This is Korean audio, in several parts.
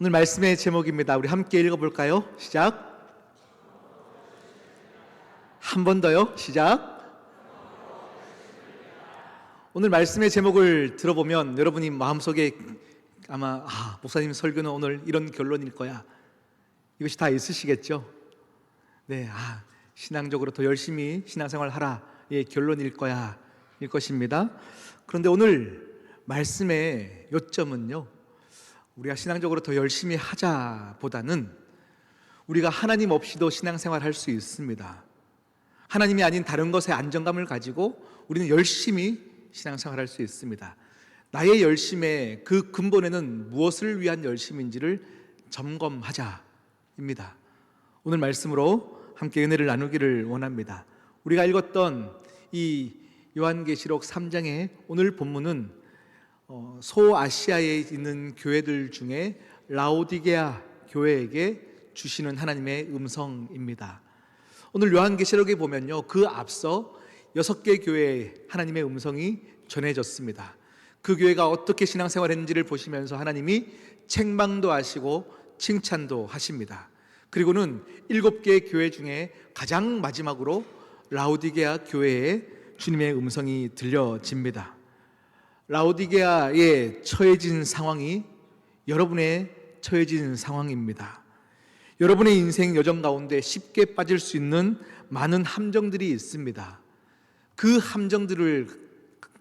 오늘 말씀의 제목입니다. 우리 함께 읽어볼까요? 시작. 한 번 더요. 시작. 오늘 말씀의 제목을 들어보면 여러분이 마음속에 아마 목사님 설교는 오늘 이런 결론일 거야, 이것이 다 있으시겠죠? 네, 신앙적으로 더 열심히 신앙생활 하라, 예, 결론일 거야, 일 것입니다. 그런데 오늘 말씀의 요점은요, 우리가 신앙적으로 더 열심히 하자 보다는 우리가 하나님 없이도 신앙생활 할 수 있습니다. 하나님이 아닌 다른 것에 안정감을 가지고 우리는 열심히 신앙생활 할 수 있습니다. 나의 열심의 그 근본에는 무엇을 위한 열심인지를 점검하자입니다. 오늘 말씀으로 함께 은혜를 나누기를 원합니다. 우리가 읽었던 이 요한계시록 3장의 오늘 본문은 소아시아에 있는 교회들 중에 라오디게아 교회에게 주시는 하나님의 음성입니다. 오늘 요한계시록에 보면요, 그 앞서 6개 교회에 하나님의 음성이 전해졌습니다. 그 교회가 어떻게 신앙생활했는지를 보시면서 하나님이 책망도 하시고 칭찬도 하십니다. 그리고는 7개의 교회 중에 가장 마지막으로 라오디게아 교회에 주님의 음성이 들려집니다. 라오디게아에 처해진 상황이 여러분의 처해진 상황입니다. 여러분의 인생 여정 가운데 쉽게 빠질 수 있는 많은 함정들이 있습니다. 그 함정들을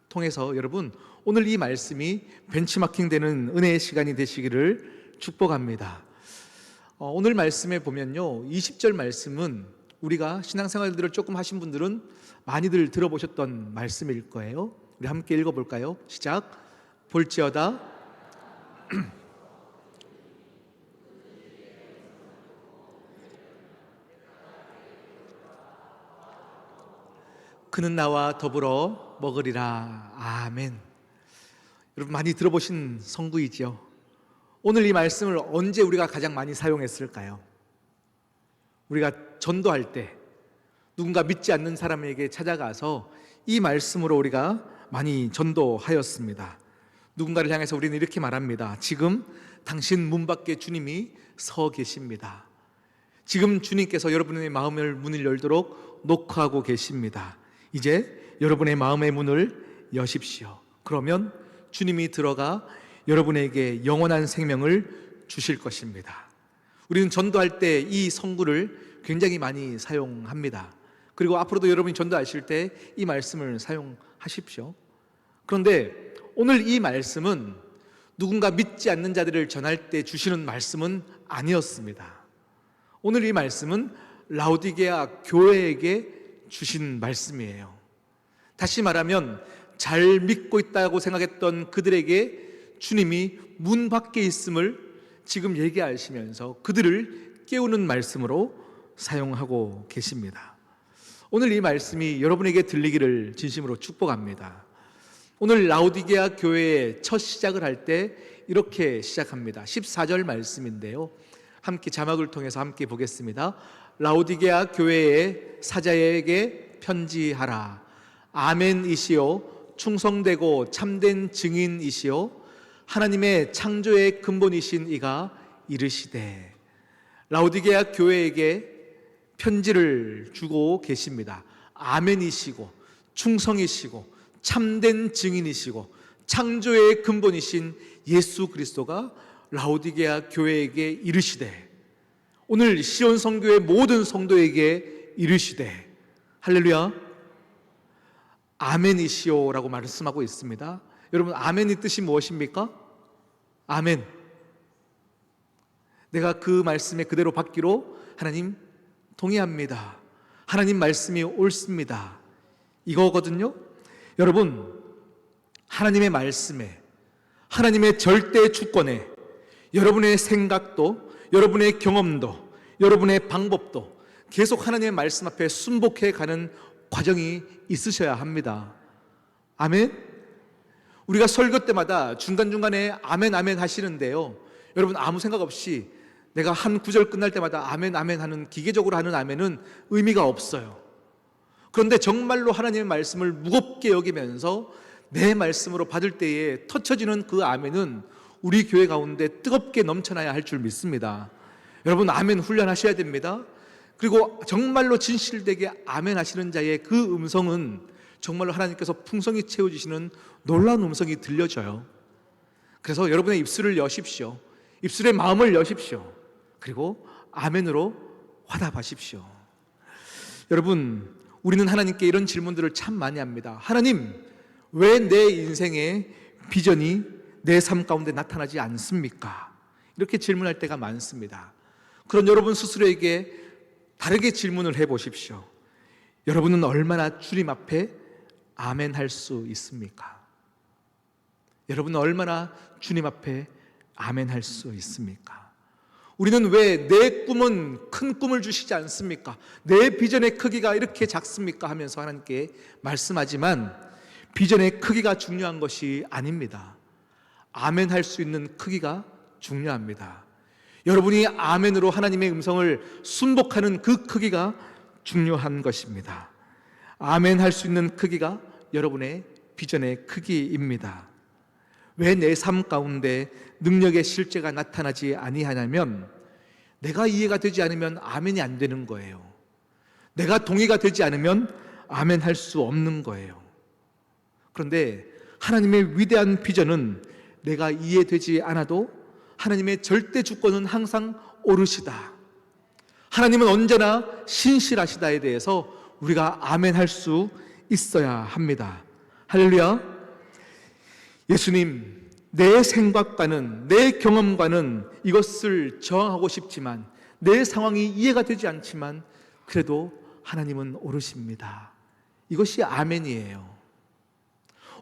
통해서 여러분, 오늘 이 말씀이 벤치마킹 되는 은혜의 시간이 되시기를 축복합니다. 오늘 말씀에 보면요, 20절 말씀은 우리가 신앙생활들을 조금 하신 분들은 많이들 들어보셨던 말씀일 거예요. 우리 함께 읽어볼까요? 시작. 볼지어다 그는 나와 더불어 먹으리라. 아멘. 여러분 많이 들어보신 성구이지요. 오늘 이 말씀을 언제 우리가 가장 많이 사용했을까요? 우리가 전도할 때 누군가 믿지 않는 사람에게 찾아가서 이 말씀으로 우리가 많이 전도하였습니다. 누군가를 향해서 우리는 이렇게 말합니다. 지금 당신 문 밖에 주님이 서 계십니다. 지금 주님께서 여러분의 마음의 문을 열도록 노크하고 계십니다. 이제 여러분의 마음의 문을 여십시오. 그러면 주님이 들어가 여러분에게 영원한 생명을 주실 것입니다. 우리는 전도할 때 이 성구를 굉장히 많이 사용합니다. 그리고 앞으로도 여러분이 전도하실 때 이 말씀을 사용하십시오. 그런데 오늘 이 말씀은 누군가 믿지 않는 자들을 전할 때 주시는 말씀은 아니었습니다. 오늘 이 말씀은 라오디게아 교회에게 주신 말씀이에요. 다시 말하면 잘 믿고 있다고 생각했던 그들에게 주님이 문 밖에 있음을 지금 얘기하시면서 그들을 깨우는 말씀으로 사용하고 계십니다. 오늘 이 말씀이 여러분에게 들리기를 진심으로 축복합니다. 오늘 라오디게아 교회의 첫 시작을 할 때 이렇게 시작합니다. 14절 말씀인데요, 함께 자막을 통해서 함께 보겠습니다. 라오디게아 교회의 사자에게 편지하라. 아멘이시요 충성되고 참된 증인이시요 하나님의 창조의 근본이신 이가 이르시되. 라오디게아 교회에게 편지를 주고 계십니다. 아멘이시고 충성이시고 참된 증인이시고 창조의 근본이신 예수 그리스도가 라오디게아 교회에게 이르시되, 오늘 시온 성교의 모든 성도에게 이르시되. 할렐루야. 아멘이시오라고 말씀하고 있습니다. 여러분, 아멘의 뜻이 무엇입니까? 아멘. 내가 그 말씀에 그대로 받기로 하나님 동의합니다. 하나님 말씀이 옳습니다. 이거거든요. 여러분, 하나님의 말씀에, 하나님의 절대 주권에 여러분의 생각도, 여러분의 경험도, 여러분의 방법도 계속 하나님의 말씀 앞에 순복해 가는 과정이 있으셔야 합니다. 아멘. 우리가 설교 때마다 중간중간에 아멘 아멘 하시는데요, 여러분 아무 생각 없이 내가 한 구절 끝날 때마다 아멘 아멘 하는, 기계적으로 하는 아멘은 의미가 없어요. 그런데 정말로 하나님의 말씀을 무겁게 여기면서 내 말씀으로 받을 때에 터쳐지는 그 아멘은 우리 교회 가운데 뜨겁게 넘쳐나야 할 줄 믿습니다. 여러분, 아멘 훈련하셔야 됩니다. 그리고 정말로 진실되게 아멘 하시는 자의 그 음성은 정말로 하나님께서 풍성히 채워주시는 놀라운 음성이 들려져요. 그래서 여러분의 입술을 여십시오. 입술의 마음을 여십시오. 그리고 아멘으로 화답하십시오. 여러분, 우리는 하나님께 이런 질문들을 참 많이 합니다. 하나님, 왜 내 인생의 비전이 내 삶 가운데 나타나지 않습니까? 이렇게 질문할 때가 많습니다. 그런 여러분 스스로에게 다르게 질문을 해보십시오. 여러분은 얼마나 주님 앞에 아멘 할 수 있습니까? 여러분은 얼마나 주님 앞에 아멘 할 수 있습니까? 우리는 왜 내 꿈은 큰 꿈을 주시지 않습니까? 내 비전의 크기가 이렇게 작습니까? 하면서 하나님께 말씀하지만 비전의 크기가 중요한 것이 아닙니다. 아멘 할 수 있는 크기가 중요합니다. 여러분이 아멘으로 하나님의 음성을 순복하는 그 크기가 중요한 것입니다. 아멘 할 수 있는 크기가 여러분의 비전의 크기입니다. 왜 내 삶 가운데 능력의 실제가 나타나지 아니하냐면 내가 이해가 되지 않으면 아멘이 안 되는 거예요. 내가 동의가 되지 않으면 아멘 할 수 없는 거예요. 그런데 하나님의 위대한 비전은 내가 이해되지 않아도 하나님의 절대 주권은 항상 옳으시다, 하나님은 언제나 신실하시다에 대해서 우리가 아멘 할 수 있어야 합니다. 할렐루야. 예수님, 내 생각과는 내 경험과는 이것을 저항하고 싶지만 내 상황이 이해가 되지 않지만 그래도 하나님은 옳으십니다. 이것이 아멘이에요.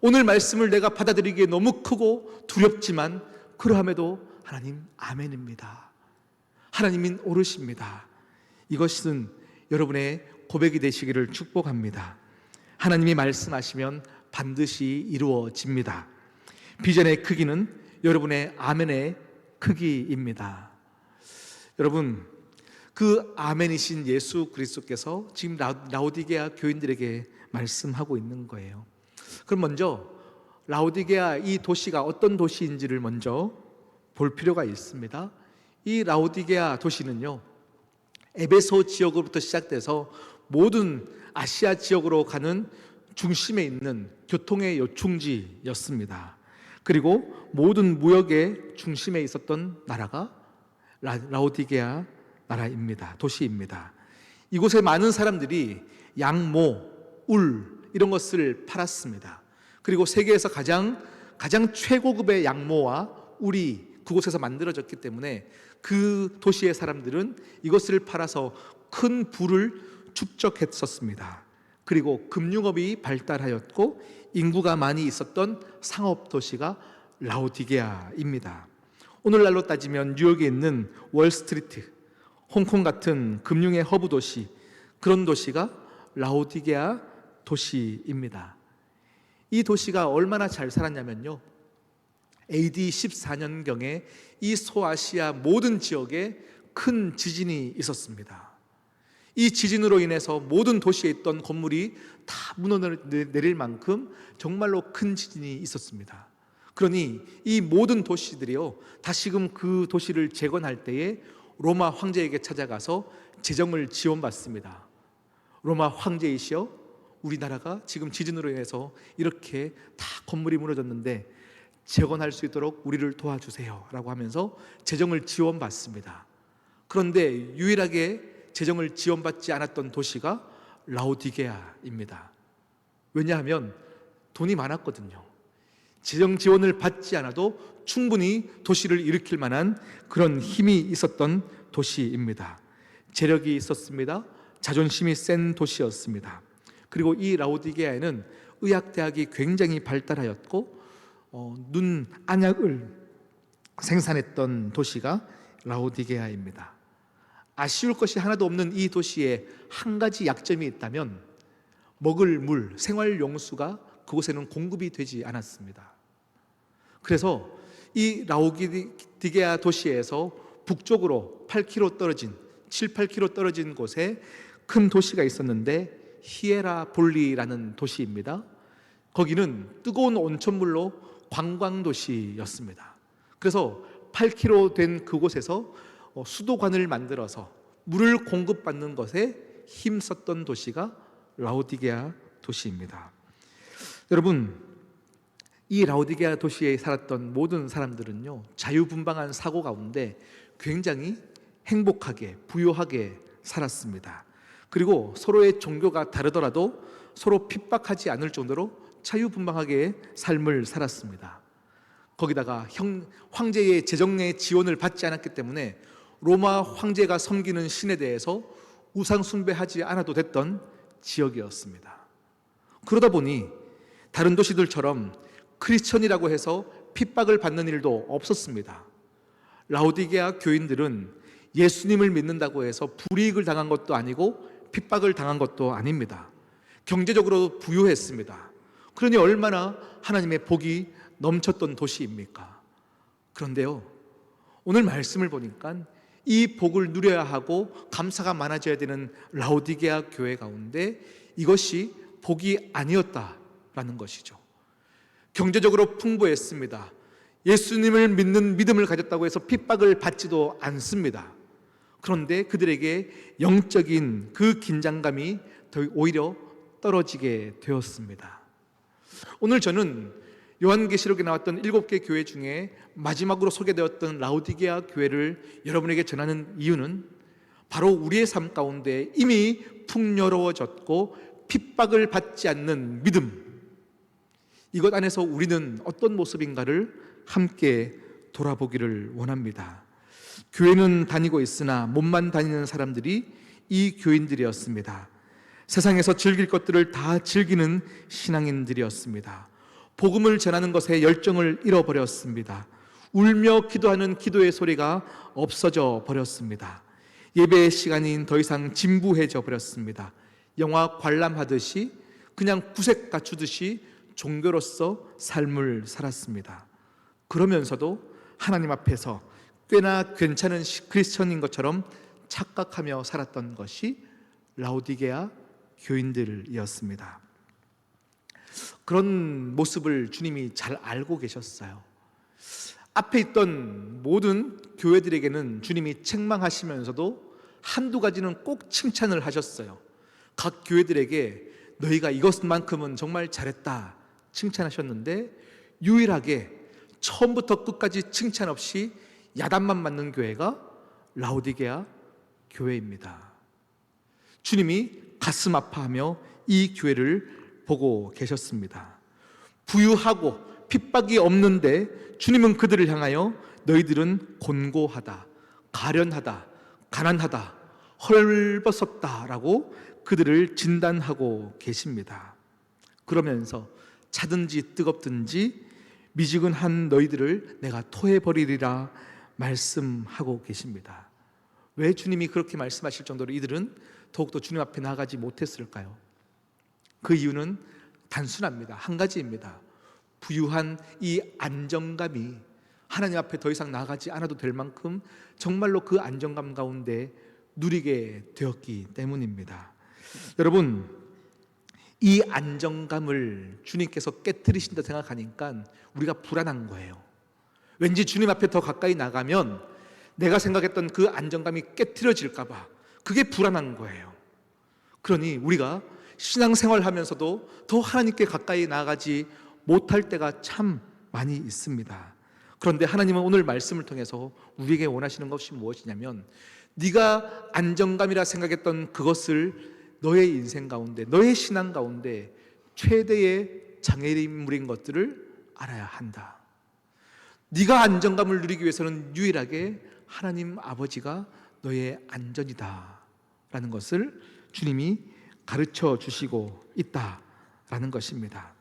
오늘 말씀을 내가 받아들이기에 너무 크고 두렵지만 그러함에도 하나님 아멘입니다. 하나님은 옳으십니다. 이것은 여러분의 고백이 되시기를 축복합니다. 하나님이 말씀하시면 반드시 이루어집니다. 비전의 크기는 여러분의 아멘의 크기입니다. 여러분, 그 아멘이신 예수 그리스도께서 지금 라오디게아 교인들에게 말씀하고 있는 거예요. 그럼 먼저 라오디게아 이 도시가 어떤 도시인지를 먼저 볼 필요가 있습니다. 이 라오디게아 도시는요, 에베소 지역으로부터 시작돼서 모든 아시아 지역으로 가는 중심에 있는 교통의 요충지였습니다. 그리고 모든 무역의 중심에 있었던 나라가 라오디게아 나라입니다. 도시입니다. 이곳에 많은 사람들이 양모, 울 이런 것을 팔았습니다. 그리고 세계에서 가장 최고급의 양모와 울이 그곳에서 만들어졌기 때문에 그 도시의 사람들은 이것을 팔아서 큰 부를 축적했었습니다. 그리고 금융업이 발달하였고 인구가 많이 있었던 상업 도시가 라오디게아입니다. 오늘날로 따지면 뉴욕에 있는 월스트리트, 홍콩 같은 금융의 허브 도시, 그런 도시가 라오디게아 도시입니다. 이 도시가 얼마나 잘 살았냐면요, AD 14년경에 이 소아시아 모든 지역에 큰 지진이 있었습니다. 이 지진으로 인해서 모든 도시에 있던 건물이 다 무너내릴 만큼 정말로 큰 지진이 있었습니다. 그러니 이 모든 도시들이요, 다시금 그 도시를 재건할 때에 로마 황제에게 찾아가서 재정을 지원받습니다. 로마 황제이시여, 우리나라가 지금 지진으로 인해서 이렇게 다 건물이 무너졌는데 재건할 수 있도록 우리를 도와주세요 라고 하면서 재정을 지원받습니다. 그런데 유일하게 재정을 지원받지 않았던 도시가 라오디게아입니다. 왜냐하면 돈이 많았거든요. 재정 지원을 받지 않아도 충분히 도시를 일으킬 만한 그런 힘이 있었던 도시입니다. 재력이 있었습니다. 자존심이 센 도시였습니다. 그리고 이 라오디게아에는 의학대학이 굉장히 발달하였고 눈 안약을 생산했던 도시가 라오디게아입니다. 아쉬울 것이 하나도 없는 이 도시에 한 가지 약점이 있다면 먹을 물, 생활용수가 그곳에는 공급이 되지 않았습니다. 그래서 이 라오디게아 도시에서 북쪽으로 8km 떨어진 7, 8km 떨어진 곳에 큰 도시가 있었는데 히에라볼리라는 도시입니다. 거기는 뜨거운 온천물로 관광도시였습니다. 그래서 8km 된 그곳에서 수도관을 만들어서 물을 공급받는 것에 힘썼던 도시가 라오디게아 도시입니다. 여러분, 이 라오디게아 도시에 살았던 모든 사람들은요, 자유분방한 사고 가운데 굉장히 행복하게 부유하게 살았습니다. 그리고 서로의 종교가 다르더라도 서로 핍박하지 않을 정도로 자유분방하게 삶을 살았습니다. 거기다가 황제의 재정의 지원을 받지 않았기 때문에 로마 황제가 섬기는 신에 대해서 우상 숭배하지 않아도 됐던 지역이었습니다. 그러다 보니 다른 도시들처럼 크리스천이라고 해서 핍박을 받는 일도 없었습니다. 라오디게아 교인들은 예수님을 믿는다고 해서 불이익을 당한 것도 아니고 핍박을 당한 것도 아닙니다. 경제적으로 부유했습니다. 그러니 얼마나 하나님의 복이 넘쳤던 도시입니까? 그런데요, 오늘 말씀을 보니까 이 복을 누려야 하고 감사가 많아져야 되는 라오디게아 교회 가운데 이것이 복이 아니었다라는 것이죠. 경제적으로 풍부했습니다. 예수님을 믿는 믿음을 가졌다고 해서 핍박을 받지도 않습니다. 그런데 그들에게 영적인 그 긴장감이 더 오히려 떨어지게 되었습니다. 오늘 저는 요한계시록에 나왔던 7개 교회 중에 마지막으로 소개되었던 라오디게아 교회를 여러분에게 전하는 이유는 바로 우리의 삶 가운데 이미 풍요로워졌고 핍박을 받지 않는 믿음, 이것 안에서 우리는 어떤 모습인가를 함께 돌아보기를 원합니다. 교회는 다니고 있으나 몸만 다니는 사람들이 이 교인들이었습니다. 세상에서 즐길 것들을 다 즐기는 신앙인들이었습니다. 복음을 전하는 것에 열정을 잃어버렸습니다. 울며 기도하는 기도의 소리가 없어져 버렸습니다. 예배의 시간이 더 이상 진부해져 버렸습니다. 영화 관람하듯이 그냥 구색 갖추듯이 종교로서 삶을 살았습니다. 그러면서도 하나님 앞에서 꽤나 괜찮은 크리스천인 것처럼 착각하며 살았던 것이 라오디게아 교인들이었습니다. 그런 모습을 주님이 잘 알고 계셨어요. 앞에 있던 모든 교회들에게는 주님이 책망하시면서도 한두 가지는 꼭 칭찬을 하셨어요. 각 교회들에게 너희가 이것만큼은 정말 잘했다 칭찬하셨는데, 유일하게 처음부터 끝까지 칭찬 없이 야단만 맞는 교회가 라오디게아 교회입니다. 주님이 가슴 아파하며 이 교회를 보고 계셨습니다. 부유하고 핍박이 없는데 주님은 그들을 향하여 너희들은 곤고하다, 가련하다, 가난하다, 헐벗었다라고 그들을 진단하고 계십니다. 그러면서 차든지 뜨겁든지 미지근한 너희들을 내가 토해버리리라 말씀하고 계십니다. 왜 주님이 그렇게 말씀하실 정도로 이들은 더욱더 주님 앞에 나아가지 못했을까요? 그 이유는 단순합니다. 한 가지입니다. 부유한 이 안정감이 하나님 앞에 더 이상 나아가지 않아도 될 만큼 정말로 그 안정감 가운데 누리게 되었기 때문입니다. 여러분, 이 안정감을 주님께서 깨트리신다 생각하니까 우리가 불안한 거예요. 왠지 주님 앞에 더 가까이 나가면 내가 생각했던 그 안정감이 깨트려질까 봐 그게 불안한 거예요. 그러니 우리가 신앙생활 하면서도 더 하나님께 가까이 나아가지 못할 때가 참 많이 있습니다. 그런데 하나님은 오늘 말씀을 통해서 우리에게 원하시는 것이 무엇이냐면, 네가 안정감이라 생각했던 그것을 너의 인생 가운데, 너의 신앙 가운데 최대의 장애물인 것들을 알아야 한다. 네가 안정감을 누리기 위해서는 유일하게 하나님 아버지가 너의 안전이다 라는 것을 주님이 가르쳐 주시고 있다라는 것입니다.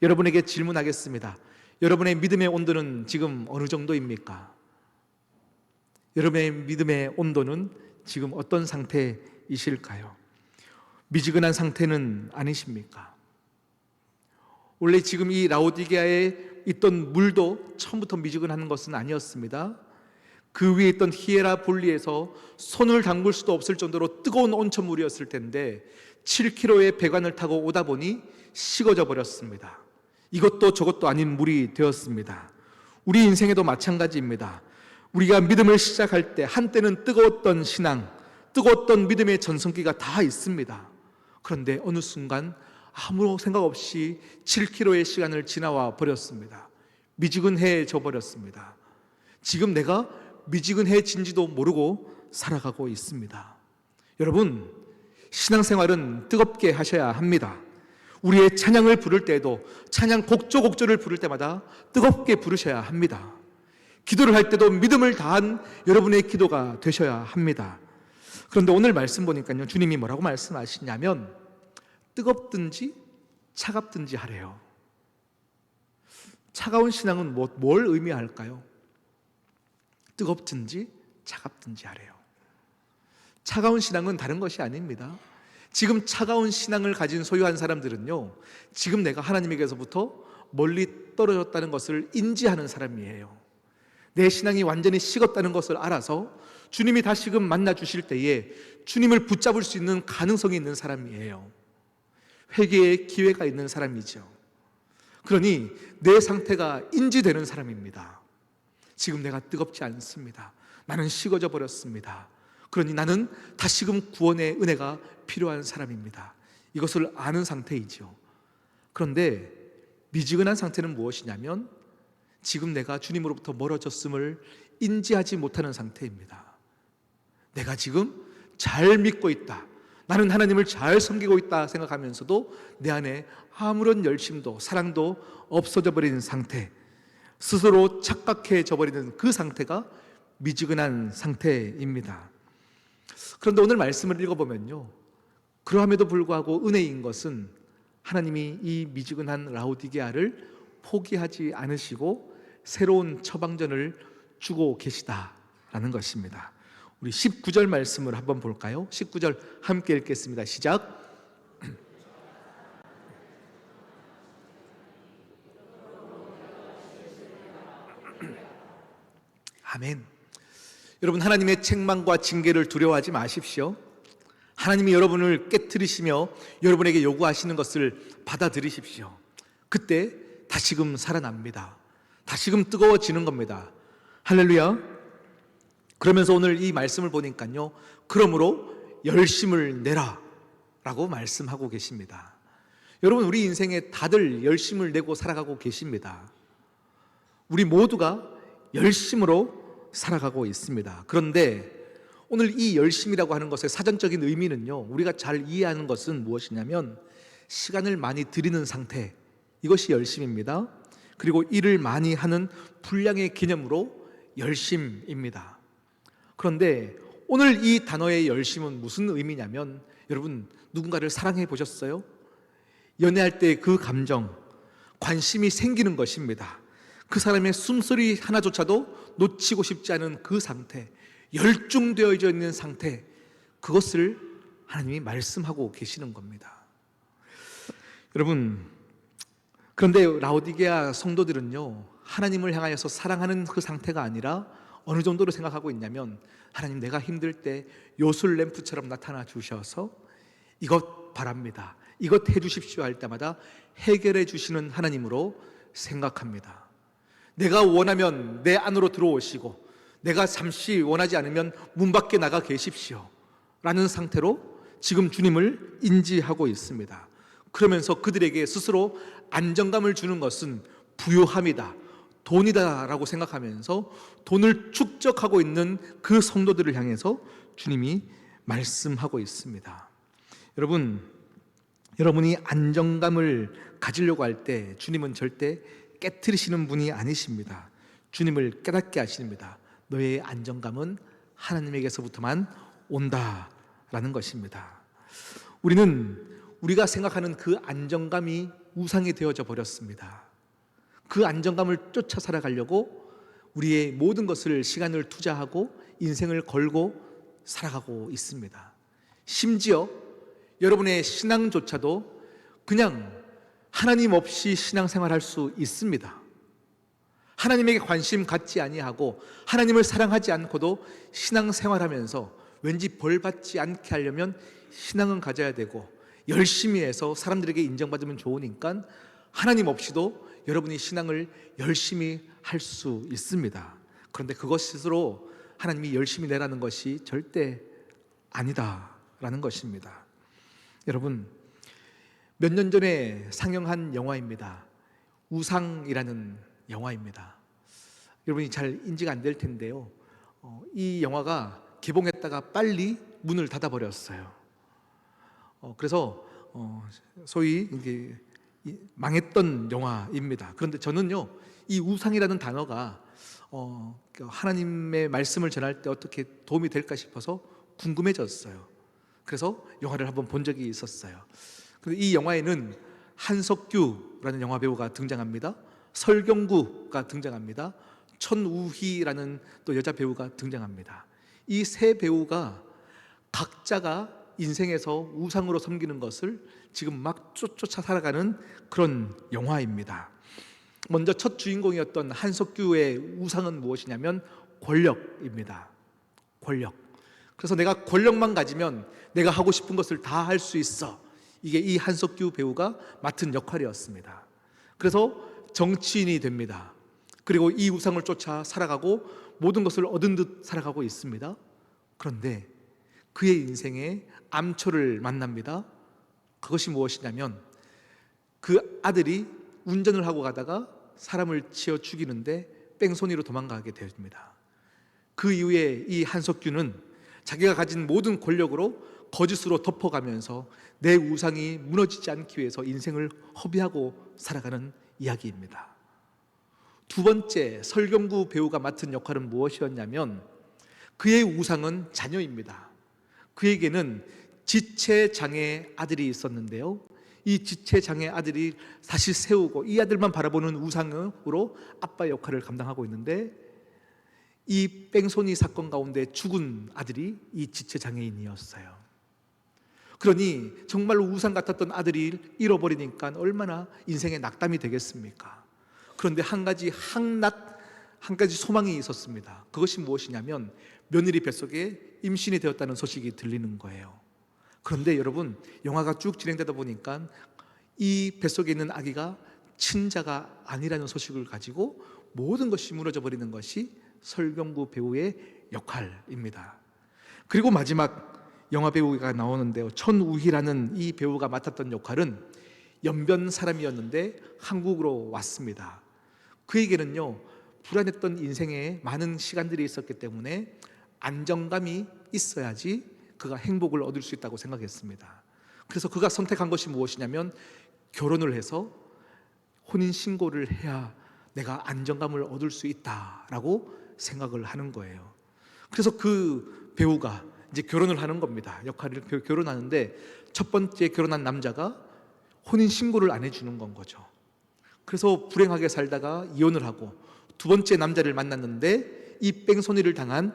여러분에게 질문하겠습니다. 여러분의 믿음의 온도는 지금 어느 정도입니까? 여러분의 믿음의 온도는 지금 어떤 상태이실까요? 미지근한 상태는 아니십니까? 원래 지금 이 라오디게아에 있던 물도 처음부터 미지근한 것은 아니었습니다. 그 위에 있던 히에라볼리에서 손을 담글 수도 없을 정도로 뜨거운 온천물이었을 텐데 7km의 배관을 타고 오다 보니 식어져 버렸습니다. 이것도 저것도 아닌 물이 되었습니다. 우리 인생에도 마찬가지입니다. 우리가 믿음을 시작할 때 한때는 뜨거웠던 신앙, 뜨거웠던 믿음의 전성기가 다 있습니다. 그런데 어느 순간 아무 생각 없이 7km의 시간을 지나와 버렸습니다. 미지근해져 버렸습니다. 지금 내가 미지근해진지도 모르고 살아가고 있습니다. 여러분, 신앙생활은 뜨겁게 하셔야 합니다. 우리의 찬양을 부를 때에도 찬양 곡조를 부를 때마다 뜨겁게 부르셔야 합니다. 기도를 할 때도 믿음을 다한 여러분의 기도가 되셔야 합니다. 그런데 오늘 말씀 보니까요, 주님이 뭐라고 말씀하시냐면 뜨겁든지 차갑든지 하래요. 차가운 신앙은 뭘 의미할까요? 뜨겁든지 차갑든지 하래요. 차가운 신앙은 다른 것이 아닙니다. 지금 차가운 신앙을 가진 소유한 사람들은요, 지금 내가 하나님에게서부터 멀리 떨어졌다는 것을 인지하는 사람이에요. 내 신앙이 완전히 식었다는 것을 알아서 주님이 다시금 만나 주실 때에 주님을 붙잡을 수 있는 가능성이 있는 사람이에요. 회개의 기회가 있는 사람이죠. 그러니 내 상태가 인지되는 사람입니다. 지금 내가 뜨겁지 않습니다. 나는 식어져 버렸습니다. 그러니 나는 다시금 구원의 은혜가 필요한 사람입니다. 이것을 아는 상태이죠. 그런데 미지근한 상태는 무엇이냐면 지금 내가 주님으로부터 멀어졌음을 인지하지 못하는 상태입니다. 내가 지금 잘 믿고 있다, 나는 하나님을 잘 섬기고 있다 생각하면서도 내 안에 아무런 열심도 사랑도 없어져 버리는 상태, 스스로 착각해져 버리는 그 상태가 미지근한 상태입니다. 그런데 오늘 말씀을 읽어보면요, 그러함에도 불구하고 은혜인 것은 하나님이 이 미지근한 라오디게아를 포기하지 않으시고 새로운 처방전을 주고 계시다라는 것입니다. 우리 19절 말씀을 한번 볼까요? 19절 함께 읽겠습니다. 시작. 아멘. 여러분, 하나님의 책망과 징계를 두려워하지 마십시오. 하나님이 여러분을 깨트리시며 여러분에게 요구하시는 것을 받아들이십시오. 그때 다시금 살아납니다. 다시금 뜨거워지는 겁니다. 할렐루야. 그러면서 오늘 이 말씀을 보니까요, 그러므로 열심을 내라 라고 말씀하고 계십니다. 여러분, 우리 인생에 다들 열심을 내고 살아가고 계십니다. 우리 모두가 열심으로 살아가고 있습니다. 그런데 오늘 이 열심이라고 하는 것의 사전적인 의미는요, 우리가 잘 이해하는 것은 무엇이냐면 시간을 많이 들이는 상태, 이것이 열심입니다. 그리고 일을 많이 하는 분량의 개념으로 열심입니다. 그런데 오늘 이 단어의 열심은 무슨 의미냐면, 여러분, 누군가를 사랑해 보셨어요? 연애할 때 그 감정, 관심이 생기는 것입니다. 그 사람의 숨소리 하나조차도 놓치고 싶지 않은 그 상태, 열중되어져 있는 상태, 그것을 하나님이 말씀하고 계시는 겁니다. 여러분, 그런데 라오디게아 성도들은요, 하나님을 향하여서 사랑하는 그 상태가 아니라 어느 정도로 생각하고 있냐면, 하나님, 내가 힘들 때 요술 램프처럼 나타나 주셔서 이것 바랍니다, 이것 해주십시오 할 때마다 해결해 주시는 하나님으로 생각합니다. 내가 원하면 내 안으로 들어오시고 내가 잠시 원하지 않으면 문 밖에 나가 계십시오 라는 상태로 지금 주님을 인지하고 있습니다. 그러면서 그들에게 스스로 안정감을 주는 것은 부유함이다, 돈이다 라고 생각하면서 돈을 축적하고 있는 그 성도들을 향해서 주님이 말씀하고 있습니다. 여러분이 안정감을 가지려고 할 때 주님은 절대 깨트리시는 분이 아니십니다. 주님을 깨닫게 하십니다. 너의 안정감은 하나님에게서부터만 온다라는 것입니다. 우리가 생각하는 그 안정감이 우상이 되어져 버렸습니다. 그 안정감을 쫓아 살아가려고 우리의 모든 것을, 시간을 투자하고 인생을 걸고 살아가고 있습니다. 심지어 여러분의 신앙조차도 그냥 하나님 없이 신앙생활할 수 있습니다. 하나님에게 관심 갖지 아니하고 하나님을 사랑하지 않고도 신앙생활하면서 왠지 벌 받지 않게 하려면 신앙은 가져야 되고 열심히 해서 사람들에게 인정받으면 좋으니까 하나님 없이도 여러분이 신앙을 열심히 할 수 있습니다. 그런데 그것 스스로 하나님이 열심히 내라는 것이 절대 아니다라는 것입니다. 여러분, 몇 년 전에 상영한 영화입니다. 우상이라는 영화입니다. 여러분이 잘 인지가 안 될 텐데요. 이 영화가 개봉했다가 빨리 문을 닫아버렸어요. 그래서 소위 이게 망했던 영화입니다. 그런데 저는요, 이 우상이라는 단어가 하나님의 말씀을 전할 때 어떻게 도움이 될까 싶어서 궁금해졌어요. 그래서 영화를 한번 본 적이 있었어요. 근데 이 영화에는 한석규라는 영화 배우가 등장합니다. 설경구가 등장합니다. 천우희라는 또 여자 배우가 등장합니다. 이 세 배우가 각자가 인생에서 우상으로 섬기는 것을 지금 막 쫓아 살아가는 그런 영화입니다. 먼저 첫 주인공이었던 한석규의 우상은 무엇이냐면 권력입니다. 권력. 그래서 내가 권력만 가지면 내가 하고 싶은 것을 다 할 수 있어. 이게 이 한석규 배우가 맡은 역할이었습니다. 그래서 정치인이 됩니다. 그리고 이 우상을 쫓아 살아가고 모든 것을 얻은 듯 살아가고 있습니다. 그런데 그의 인생에 암초를 만납니다. 그것이 무엇이냐면 그 아들이 운전을 하고 가다가 사람을 치어 죽이는데 뺑소니로 도망가게 됩니다. 그 이후에 이 한석규는 자기가 가진 모든 권력으로 거짓으로 덮어가면서 내 우상이 무너지지 않기 위해서 인생을 허비하고 살아가는 이야기입니다. 두 번째, 설경구 배우가 맡은 역할은 무엇이었냐면 그의 우상은 자녀입니다. 그에게는 지체장애 아들이 있었는데요, 이 지체장애 아들이 다시 세우고 이 아들만 바라보는 우상으로 아빠 역할을 감당하고 있는데, 이 뺑소니 사건 가운데 죽은 아들이 이 지체장애인이었어요. 그러니 정말로 우상 같았던 아들이 잃어버리니까 얼마나 인생의 낙담이 되겠습니까? 그런데 한 가지 소망이 있었습니다. 그것이 무엇이냐면 며느리 뱃속에 임신이 되었다는 소식이 들리는 거예요. 그런데 여러분, 영화가 쭉 진행되다 보니까 이 뱃속에 있는 아기가 친자가 아니라는 소식을 가지고 모든 것이 무너져 버리는 것이 설경구 배우의 역할입니다. 그리고 마지막 영화 배우가 나오는데요, 천우희라는 이 배우가 맡았던 역할은 연변 사람이었는데 한국으로 왔습니다. 그에게는요, 불안했던 인생에 많은 시간들이 있었기 때문에 안정감이 있어야지 그가 행복을 얻을 수 있다고 생각했습니다. 그래서 그가 선택한 것이 무엇이냐면 결혼을 해서 혼인신고를 해야 내가 안정감을 얻을 수 있다라고 생각을 하는 거예요. 그래서 그 배우가 이제 결혼을 하는 겁니다. 역할을 결혼하는데 첫 번째 결혼한 남자가 혼인신고를 안 해주는 건 거죠. 그래서 불행하게 살다가 이혼을 하고 두 번째 남자를 만났는데 이 뺑소니를 당한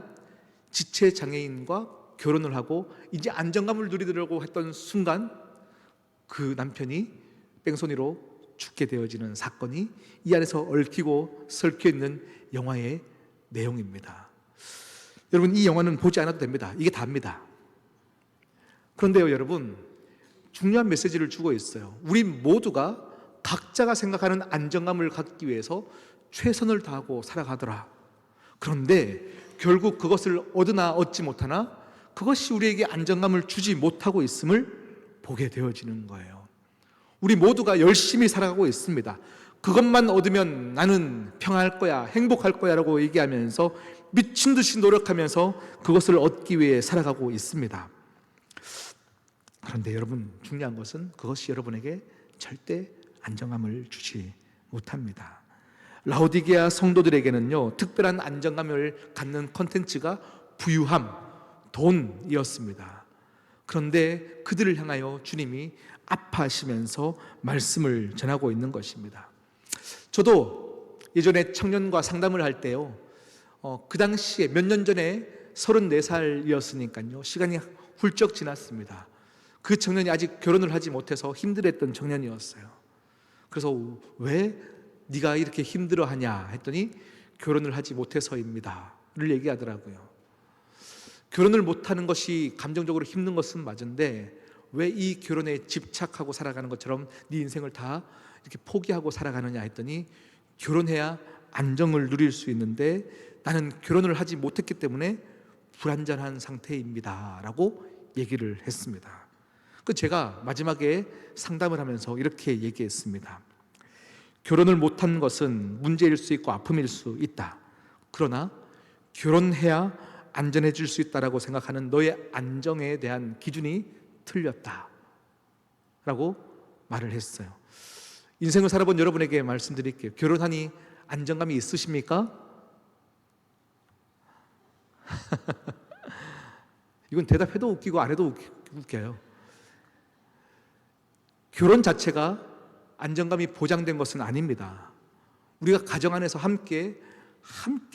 지체장애인과 결혼을 하고 이제 안정감을 누리려고 했던 순간 그 남편이 뺑소니로 죽게 되어지는 사건이 이 안에서 얽히고 설켜 있는 영화의 내용입니다. 여러분, 이 영화는 보지 않아도 됩니다. 이게 답니다. 그런데요, 여러분, 중요한 메시지를 주고 있어요. 우리 모두가 각자가 생각하는 안정감을 갖기 위해서 최선을 다하고 살아가더라. 그런데 결국 그것을 얻으나 얻지 못하나 그것이 우리에게 안정감을 주지 못하고 있음을 보게 되어지는 거예요. 우리 모두가 열심히 살아가고 있습니다. 그것만 얻으면 나는 평안할 거야, 행복할 거야 라고 얘기하면서 미친 듯이 노력하면서 그것을 얻기 위해 살아가고 있습니다. 그런데 여러분, 중요한 것은 그것이 여러분에게 절대 안정감을 주지 못합니다. 라오디게아 성도들에게는요, 특별한 안정감을 갖는 컨텐츠가 부유함, 돈이었습니다. 그런데 그들을 향하여 주님이 아파하시면서 말씀을 전하고 있는 것입니다. 저도 예전에 청년과 상담을 할 때요, 그 당시에 몇 년 전에 34살이었으니까요 시간이 훌쩍 지났습니다. 그 청년이 아직 결혼을 하지 못해서 힘들었던 청년이었어요. 그래서 왜 네가 이렇게 힘들어하냐 했더니 결혼을 하지 못해서입니다 를 얘기하더라고요. 결혼을 못하는 것이 감정적으로 힘든 것은 맞은데 왜 이 결혼에 집착하고 살아가는 것처럼 네 인생을 다 이렇게 포기하고 살아가느냐 했더니 결혼해야 안정을 누릴 수 있는데 나는 결혼을 하지 못했기 때문에 불완전한 상태입니다 라고 얘기를 했습니다. 제가 마지막에 상담을 하면서 이렇게 얘기했습니다. 결혼을 못한 것은 문제일 수 있고 아픔일 수 있다. 그러나 결혼해야 안전해질 수 있다라고 생각하는 너의 안정에 대한 기준이 틀렸다 라고 말을 했어요. 인생을 살아본 여러분에게 말씀드릴게요. 결혼하니 안정감이 있으십니까? 이건 대답해도 웃기고 안 해도 웃겨요. 결혼 자체가 안정감이 보장된 것은 아닙니다. 우리가 가정 안에서 함께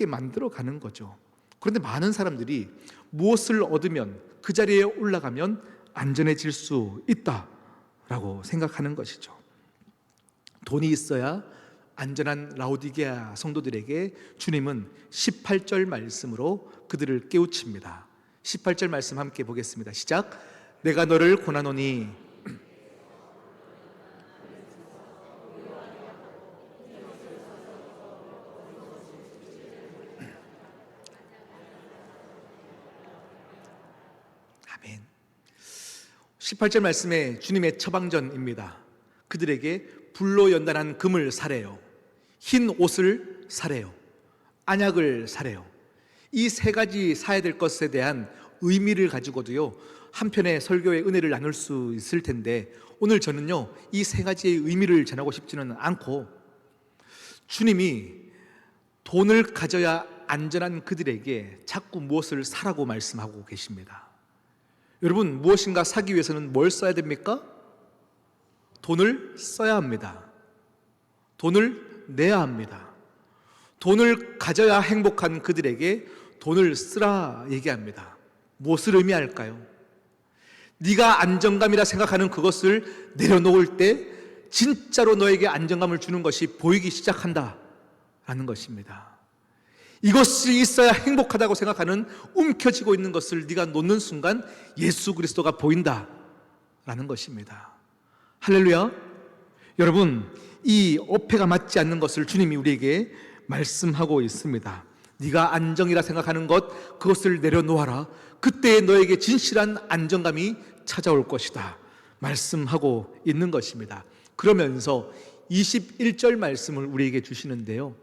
만들어가는 거죠. 그런데 많은 사람들이 무엇을 얻으면 그 자리에 올라가면 안전해질 수 있다라고 생각하는 것이죠. 돈이 있어야 안전한 라오디게아 성도들에게 주님은 18절 말씀으로 그들을 깨우칩니다. 18절 말씀 함께 보겠습니다. 시작. 내가 너를 권하노니 아멘. 18절 말씀에 주님의 처방전입니다. 그들에게 불로 연단한 금을 사래요, 흰 옷을 사래요, 안약을 사래요. 이 세 가지 사야 될 것에 대한 의미를 가지고도요 한편의 설교의 은혜를 나눌 수 있을 텐데 오늘 저는요 이 세 가지의 의미를 전하고 싶지는 않고 주님이 돈을 가져야 안전한 그들에게 자꾸 무엇을 사라고 말씀하고 계십니다. 여러분, 무엇인가 사기 위해서는 뭘 써야 됩니까? 돈을 써야 합니다. 돈을 내야 합니다. 돈을 가져야 행복한 그들에게 돈을 쓰라 얘기합니다. 무엇을 의미할까요? 네가 안정감이라 생각하는 그것을 내려놓을 때 진짜로 너에게 안정감을 주는 것이 보이기 시작한다라는 것입니다. 이것이 있어야 행복하다고 생각하는 움켜쥐고 있는 것을 네가 놓는 순간 예수 그리스도가 보인다라는 것입니다. 할렐루야. 여러분, 이 어폐가 맞지 않는 것을 주님이 우리에게 말씀하고 있습니다. 네가 안정이라 생각하는 것, 그것을 내려놓아라. 그때 너에게 진실한 안정감이 찾아올 것이다 말씀하고 있는 것입니다. 그러면서 21절 말씀을 우리에게 주시는데요,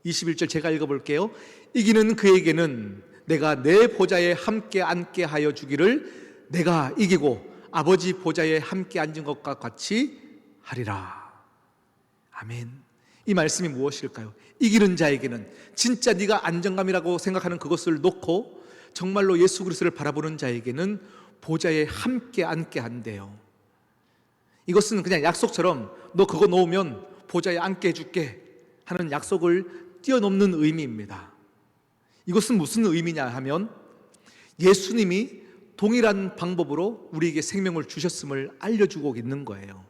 21절 제가 읽어볼게요. 이기는 그에게는 내가 내 보좌에 함께 앉게 하여 주기를 내가 이기고 아버지 보좌에 함께 앉은 것과 같이 하리라. 아멘. 이 말씀이 무엇일까요? 이기는 자에게는, 진짜 네가 안정감이라고 생각하는 그것을 놓고 정말로 예수 그리스도를 바라보는 자에게는 보좌에 함께 앉게 한대요. 이것은 그냥 약속처럼 너 그거 놓으면 보좌에 앉게 해줄게 하는 약속을 뛰어넘는 의미입니다. 이것은 무슨 의미냐 하면 예수님이 동일한 방법으로 우리에게 생명을 주셨음을 알려주고 있는 거예요.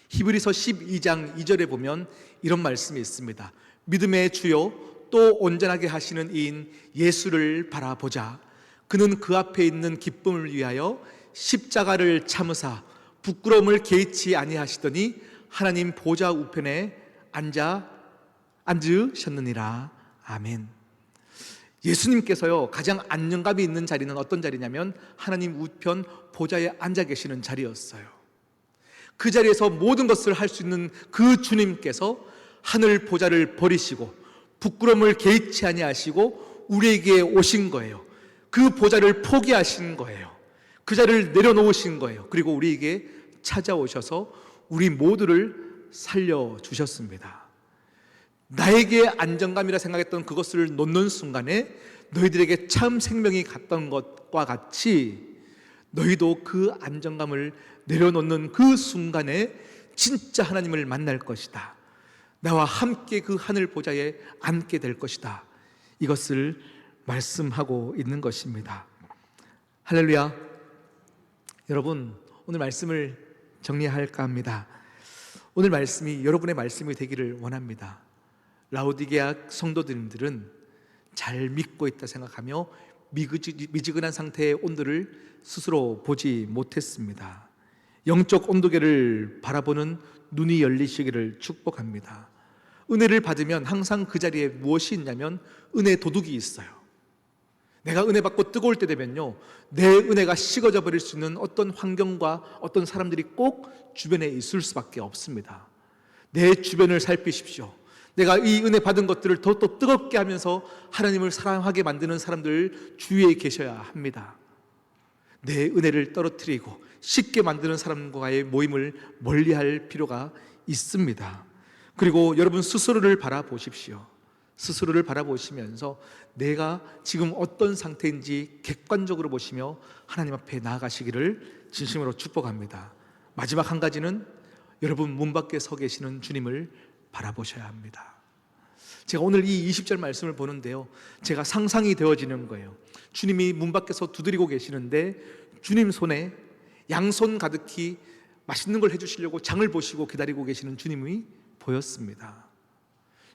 히브리서 12장 2절에 보면 이런 말씀이 있습니다. 믿음의 주요 또 온전하게 하시는 이인 예수를 바라보자. 그는 그 앞에 있는 기쁨을 위하여 십자가를 참으사 부끄러움을 개의치 아니하시더니 하나님 보좌 우편에 앉으셨느니라. 아멘. 예수님께서요 가장 안정감이 있는 자리는 어떤 자리냐면 하나님 우편 보좌에 앉아 계시는 자리였어요. 그 자리에서 모든 것을 할 수 있는 그 주님께서 하늘 보좌를 버리시고 부끄러움을 개의치 아니하시고 우리에게 오신 거예요. 그 보좌를 포기하신 거예요. 그 자리를 내려놓으신 거예요. 그리고 우리에게 찾아오셔서 우리 모두를 살려주셨습니다. 나에게 안정감이라 생각했던 그것을 놓는 순간에 너희들에게 참 생명이 갔던 것과 같이 너희도 그 안정감을 내려놓는 그 순간에 진짜 하나님을 만날 것이다. 나와 함께 그 하늘 보좌에 앉게 될 것이다. 이것을 말씀하고 있는 것입니다. 할렐루야. 여러분, 오늘 말씀을 정리할까 합니다. 오늘 말씀이 여러분의 말씀이 되기를 원합니다. 라오디게아 성도들은 잘 믿고 있다 생각하며 미지근한 상태의 온도를 스스로 보지 못했습니다. 영적 온도계를 바라보는 눈이 열리시기를 축복합니다. 은혜를 받으면 항상 그 자리에 무엇이 있냐면 은혜 도둑이 있어요. 내가 은혜 받고 뜨거울 때 되면요, 내 은혜가 식어져 버릴 수 있는 어떤 환경과 어떤 사람들이 꼭 주변에 있을 수밖에 없습니다. 내 주변을 살피십시오. 내가 이 은혜 받은 것들을 더 뜨겁게 하면서 하나님을 사랑하게 만드는 사람들 주위에 계셔야 합니다. 내 은혜를 떨어뜨리고 쉽게 만드는 사람과의 모임을 멀리할 필요가 있습니다. 그리고 여러분 스스로를 바라보십시오. 스스로를 바라보시면서 내가 지금 어떤 상태인지 객관적으로 보시며 하나님 앞에 나아가시기를 진심으로 축복합니다. 마지막 한 가지는 여러분 문 밖에 서 계시는 주님을 바라보셔야 합니다. 제가 오늘 이 20절 말씀을 보는데요, 제가 상상이 되어지는 거예요. 주님이 문 밖에서 두드리고 계시는데 주님 손에 양손 가득히 맛있는 걸 해주시려고 장을 보시고 기다리고 계시는 주님이 보였습니다.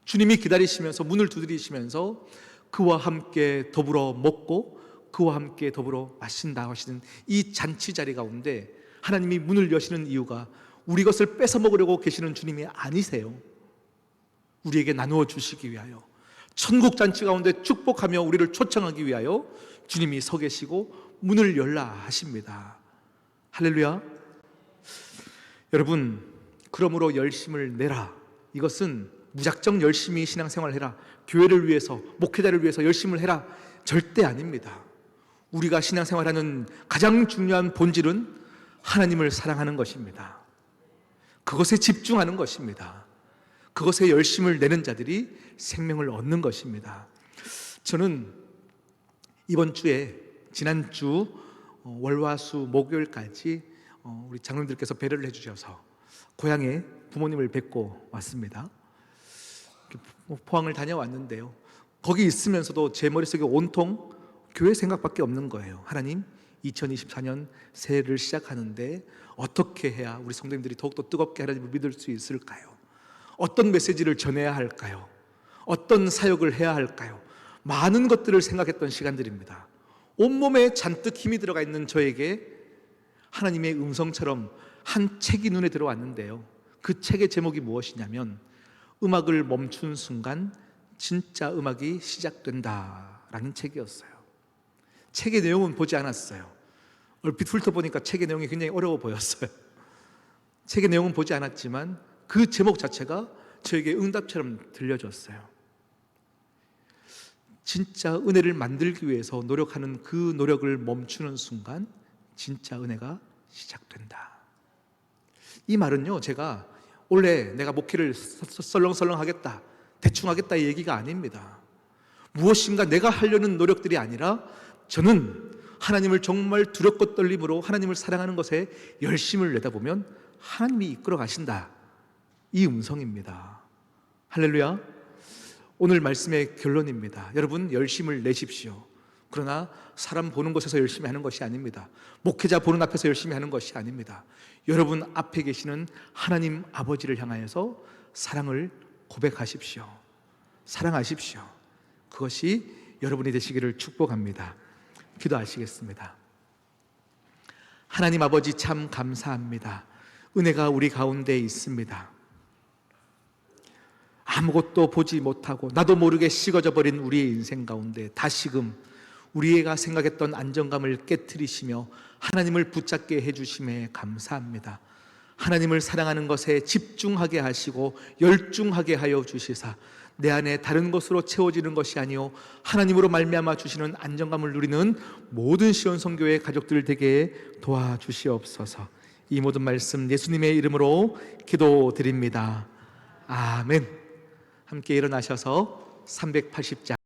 주님이 기다리시면서 문을 두드리시면서 그와 함께 더불어 먹고 그와 함께 더불어 마신다 하시는 이 잔치 자리 가운데 하나님이 문을 여시는 이유가 우리 것을 뺏어 먹으려고 계시는 주님이 아니세요. 우리에게 나누어 주시기 위하여, 천국 잔치 가운데 축복하며 우리를 초청하기 위하여 주님이 서 계시고 문을 열라 하십니다. 할렐루야. 여러분, 그러므로 열심을 내라. 이것은 무작정 열심히 신앙생활을 해라, 교회를 위해서, 목회자를 위해서 열심을 해라, 절대 아닙니다. 우리가 신앙생활하는 가장 중요한 본질은 하나님을 사랑하는 것입니다. 그것에 집중하는 것입니다. 그것에 열심을 내는 자들이 생명을 얻는 것입니다. 저는 이번 주에 지난주 월화수 목요일까지 우리 장로님들께서 배려를 해주셔서 고향에 부모님을 뵙고 왔습니다. 포항을 다녀왔는데요, 거기 있으면서도 제 머릿속에 온통 교회 생각밖에 없는 거예요. 하나님, 2024년 새해를 시작하는데 어떻게 해야 우리 성도님들이 더욱더 뜨겁게 하나님을 믿을 수 있을까요? 어떤 메시지를 전해야 할까요? 어떤 사역을 해야 할까요? 많은 것들을 생각했던 시간들입니다. 온몸에 잔뜩 힘이 들어가 있는 저에게 하나님의 음성처럼 한 책이 눈에 들어왔는데요, 그 책의 제목이 무엇이냐면 음악을 멈춘 순간 진짜 음악이 시작된다라는 책이었어요. 책의 내용은 보지 않았어요. 얼핏 훑어보니까 책의 내용이 굉장히 어려워 보였어요. 책의 내용은 보지 않았지만 그 제목 자체가 저에게 응답처럼 들려졌어요. 진짜 은혜를 만들기 위해서 노력하는 그 노력을 멈추는 순간 진짜 은혜가 시작된다. 이 말은요, 제가 원래 내가 목회를 썰렁썰렁 하겠다, 대충 하겠다 이 얘기가 아닙니다. 무엇인가 내가 하려는 노력들이 아니라 저는 하나님을 정말 두렵고 떨림으로 하나님을 사랑하는 것에 열심을 내다보면 하나님이 이끌어 가신다, 이 음성입니다. 할렐루야. 오늘 말씀의 결론입니다. 여러분, 열심을 내십시오. 그러나 사람 보는 곳에서 열심히 하는 것이 아닙니다. 목회자 보는 앞에서 열심히 하는 것이 아닙니다. 여러분 앞에 계시는 하나님 아버지를 향하여서 사랑을 고백하십시오. 사랑하십시오. 그것이 여러분이 되시기를 축복합니다. 기도하시겠습니다. 하나님 아버지, 참 감사합니다. 은혜가 우리 가운데 있습니다. 아무것도 보지 못하고 나도 모르게 식어져 버린 우리의 인생 가운데 다시금 우리가 생각했던 안정감을 깨트리시며 하나님을 붙잡게 해주심에 감사합니다. 하나님을 사랑하는 것에 집중하게 하시고 열중하게 하여 주시사 내 안에 다른 것으로 채워지는 것이 아니요 하나님으로 말미암아 주시는 안정감을 누리는 모든 시온성교회 가족들 되게 도와주시옵소서. 이 모든 말씀 예수님의 이름으로 기도드립니다. 아멘. 함께 일어나셔서 380장